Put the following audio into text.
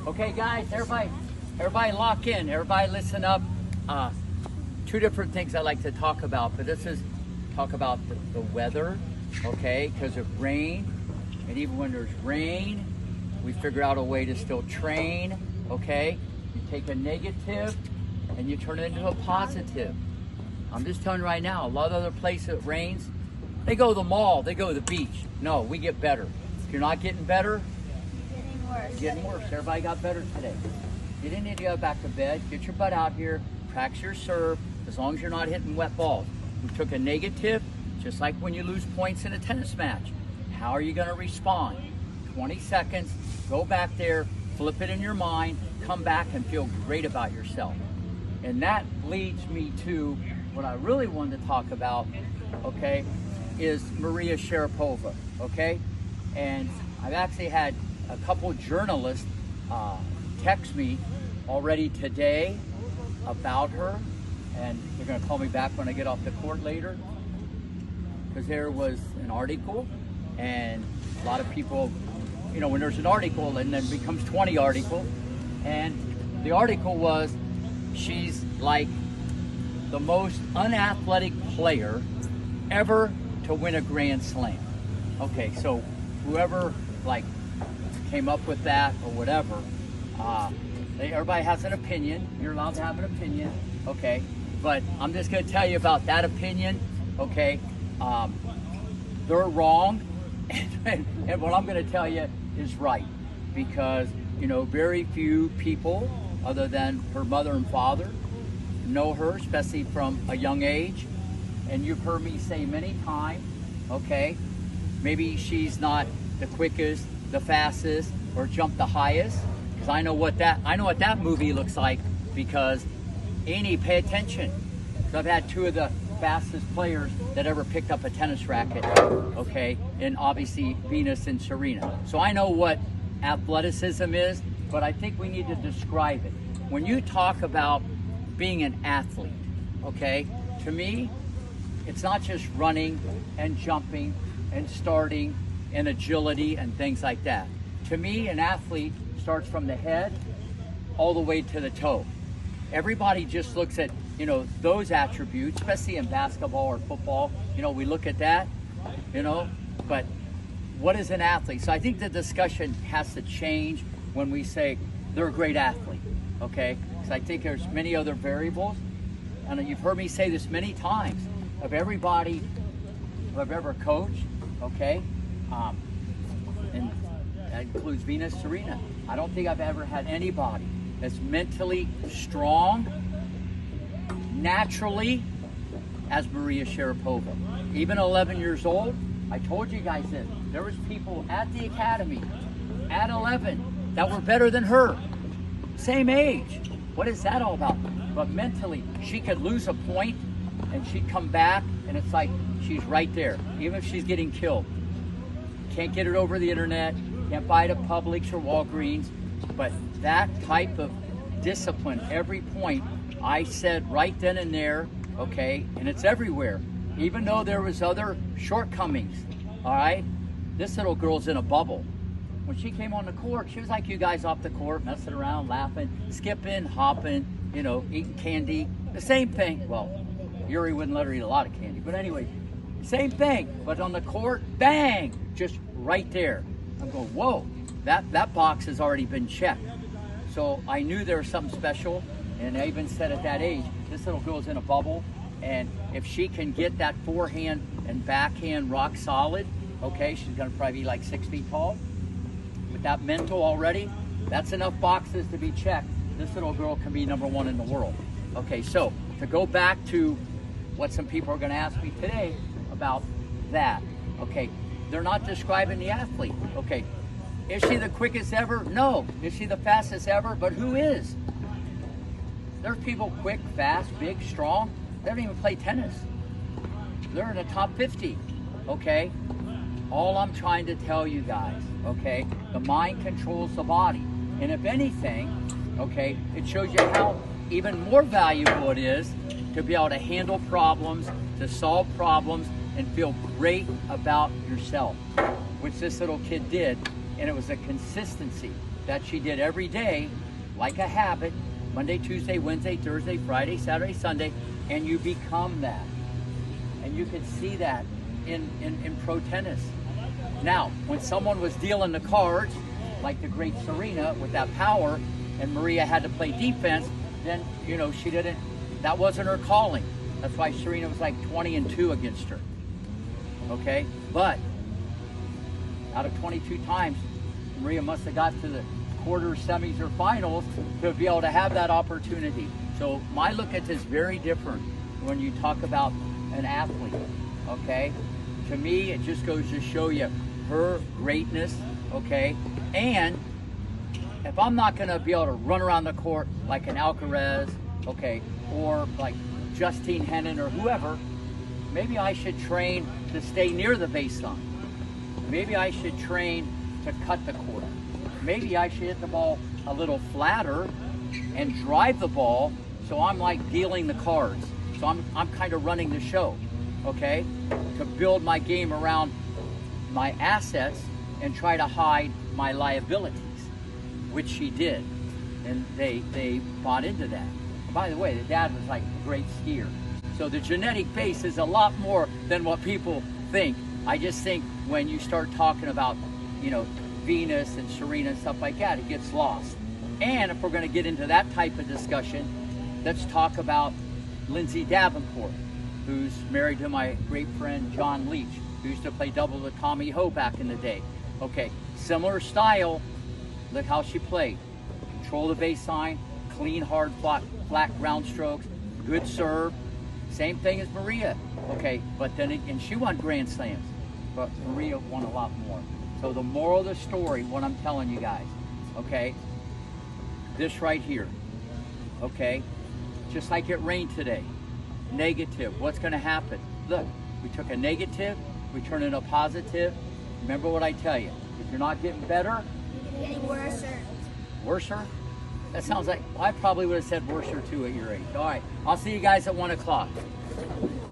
Okay, guys, everybody lock in. Everybody listen up. Two different things I like to talk about, but this is talk about the weather, okay? Because of rain, and even when there's rain, we figure out a way to still train, okay? You take a negative and you turn it into a positive. I'm just telling you right now, a lot of other places it rains, they go to the mall, they go to the beach. No, we get better. If you're not getting better, getting worse. Everybody got better today. You didn't need to go back to bed. Get your butt out here, practice your serve, as long as you're not hitting wet balls. We took a negative, just like when you lose points in a tennis match. How are you going to respond? 20 seconds, go back there, flip it in your mind, come back and feel great about yourself. And that leads me to what I really wanted to talk about, okay, is Maria Sharapova, okay? And I've actually had a couple journalists text me already today about her, and they're going to call me back when I get off the court later, because there was an article, and a lot of people, you know, when there's an article and then it becomes 20 articles, and the article was she's like the most unathletic player ever to win a Grand Slam. Okay, so whoever like came up with that or whatever, everybody has an opinion. You're allowed to have an opinion, okay? But I'm just going to tell you about that opinion, okay? They're wrong, and what I'm going to tell you is right, because, you know, very few people other than her mother and father know her, especially from a young age. And you've heard me say many times, okay, maybe she's not the quickest, the fastest, or jump the highest, because I know what that movie looks like, because Annie, pay attention. So I've had two of the fastest players that ever picked up a tennis racket, okay, and obviously Venus and Serena. So I know what athleticism is, but I think we need to describe it. When you talk about being an athlete, okay, to me, it's not just running and jumping and starting and agility and things like that. To me, an athlete starts from the head all the way to the toe. Everybody just looks at, you know, those attributes, especially in basketball or football. You know, we look at that, you know, but what is an athlete? So I think the discussion has to change when we say they're a great athlete, okay? Because I think there's many other variables, and you've heard me say this many times, of everybody who I've ever coached, okay, and that includes Venus, Serena. I don't think I've ever had anybody that's mentally strong, naturally, as Maria Sharapova. Even 11 years old, I told you guys this, there was people at the academy at 11 that were better than her, same age. What is that all about? But mentally, she could lose a point and she'd come back, and it's like she's right there, even if she's getting killed. Can't get it over the internet, can't buy it at Publix or Walgreens, but that type of discipline, every point, I said right then and there, okay, and it's everywhere. Even though there was other shortcomings, all right, this little girl's in a bubble. When she came on the court, she was like you guys off the court, messing around, laughing, skipping, hopping, you know, eating candy, the same thing. Well, Yuri wouldn't let her eat a lot of candy, but anyway, same thing. But on the court, bang, just right there. I'm going, whoa, that box has already been checked. So I knew there was something special, and I even said at that age, this little girl's in a bubble, and if she can get that forehand and backhand rock solid, okay, she's gonna probably be like 6 feet tall. With that mental already, that's enough boxes to be checked. This little girl can be #1 in the world. Okay, so to go back to what some people are gonna ask me today about that, okay, they're not describing the athlete. Okay, is she the quickest ever? No. Is she the fastest ever? But who is? There's people quick, fast, big, strong. They don't even play tennis. They're in the top 50, okay? All I'm trying to tell you guys, okay, the mind controls the body. And if anything, okay, it shows you how even more valuable it is to be able to handle problems, to solve problems, and feel great about yourself, which this little kid did, and it was a consistency. that she did every day, like a habit, Monday, Tuesday, Wednesday, Thursday, Friday, Saturday, Sunday, and you become that. And you can see that in pro tennis. Now, when someone was dealing the cards, like the great Serena with that power, and Maria had to play defense, then, you know, she didn't, that wasn't her calling. That's why Serena was like 20-2 against her. Okay? But out of 22 times, Maria must have got to the quarters, semis, or finals to be able to have that opportunity. So my look at this is very different when you talk about an athlete. Okay? To me, it just goes to show you her greatness. Okay? And if I'm not going to be able to run around the court like an Alcaraz, okay, or like Justine Henin or whoever, maybe I should train to stay near the baseline. Maybe I should train to cut the court. Maybe I should hit the ball a little flatter and drive the ball, so I'm like dealing the cards. So I'm kind of running the show, okay, to build my game around my assets and try to hide my liabilities, which she did, and they bought into that. And by the way, the dad was like a great skier. So the genetic base is a lot more than what people think. I just think when you start talking about, you know, Venus and Serena and stuff like that, it gets lost. And if we're going to get into that type of discussion, let's talk about Lindsay Davenport, who's married to my great friend John Leach, who used to play double with Tommy Ho back in the day. Okay, similar style. Look how she played. Control the baseline, clean, hard, flat ground strokes, good serve. Same thing as Maria. Okay, but then and she won Grand Slams, but Maria won a lot more. So the moral of the story, what I'm telling you guys, okay, this right here, okay, just like it rained today, negative, what's going to happen? Look, we took a negative, we turned it into a positive. Remember what I tell you, if you're not getting better, you're getting worser. Worser? That sounds like, I probably would have said worser too at your age. All right, I'll see you guys at 1 o'clock.